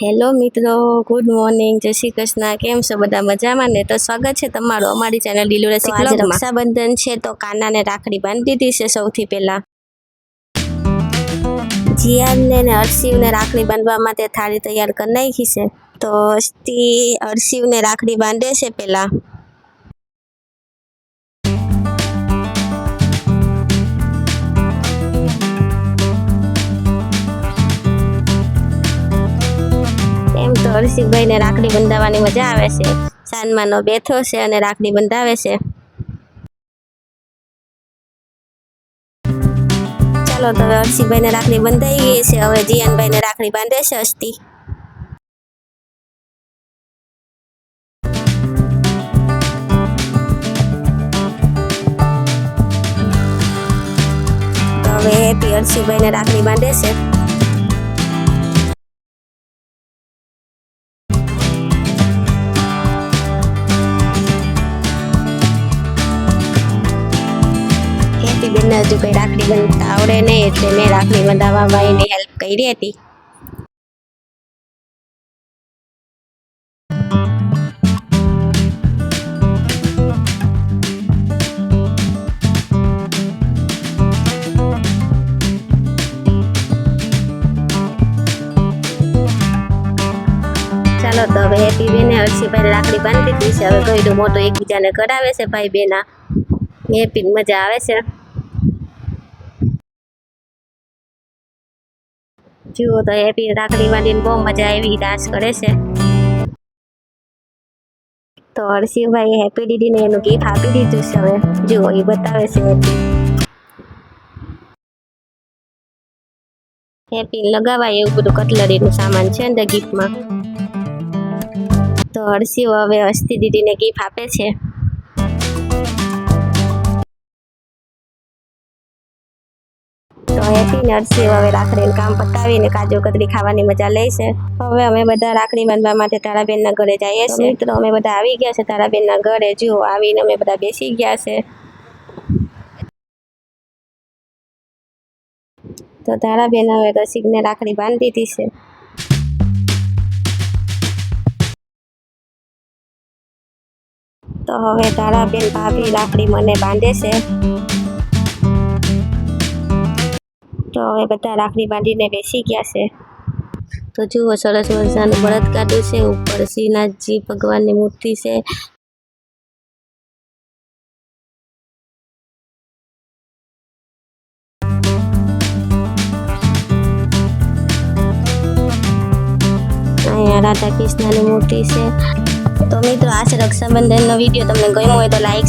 Hello મિત્રો, good morning, જય શ્રી કૃષ્ણ. કેમ છો બધા? મજામાં ને? તો સ્વાગત છે તમારું અમારી ચેનલ ડીલુ રસિક વ્લોગમાં. રક્ષાબંધન છે તો કાનાને રાખડી બાંધી દીધી છે. સૌથી પહેલા જીયાનને ને હર્ષિવને રાખડી બાંધવા માટે થાળી તૈયાર કરી નાખી છે. તો હર્ષિવને રાખડી બાંધે છે પહેલા. તો હર્ષિવભાઈને રાખડી બંધાવવાની મજા આવે છે. સાનમાનો બેઠો છે અને રાખડી બંધાવે છે. ચાલો તો હવે હર્ષિવભાઈને રાખડી બંધાઈ ગઈ છે. હવે જીયાનભાઈને રાખડી બાંધે છે અસ્તિ. તો હવે હેપી હર્ષિવભાઈને રાખડી બાંધે છે. બેનને હજુ કંઈ રાખડી બાંધતા આવડે નહીં, એટલે મેં રાખડી બંધાવવામાં એની હેલ્પ કરી હતી. ચાલો તો હવે હેપી બેને હર્ષિભાઈને રાખડી બાંધી દીધી છે. હવે ગયડું મોટું એકબીજાને કરાવે છે ભાઈ બેના. હેપી મજા આવે છે. જુઓ તો હેપી રાખડી બાંધીને બહુ મજા આવી, ડાન્સ કરે છે. તો હર્ષિવભાઈ હેપી દીદીને એનું ગિફ્ટ આપી દીધું છે. હવે જુઓ એ બતાવે છે હેપી લગાવાય એવું બધું કટલરીનું સામાન છે અંદર ગિફ્ટમાં. તો હર્ષિવ હવે અસ્તિ દીદીને ગિફ્ટ આપે છે. તો હેપી ને હર્ષિવ હવે રાખડીનું કામ પતાવીને કાજુ કતરી ખાવાની મજા લે છે. હવે અમે બધા રાખડી બાંધવા માટે તારાબેનના ઘરે જઈએ છીએ. મિત્રો અમે બધા આવી ગયા છે તારાબેનના ઘરે. જુઓ આવીને અમે બધા બેસી ગયા છે. તો તારાબેન હવે રસિકને રાખડી બાંધી દીધી છે. તો હવે તારાબેન ભાભી રાખડી મને બાંધે છે. તો હવે બધા રાખડી બાંધીને બેસી ગયા છે. તો જુઓ સરસ મજાનું બળદ કાઢ્યું છે. ઉપર શ્રીનાથજી ભગવાનની મૂર્તિ છે. અહીંયા રાધા કૃષ્ણની મૂર્તિ છે. તો મિત્રો આ છે રક્ષાબંધનનો વિડીયો. તમને ગમ્યો હોય તો લાઈક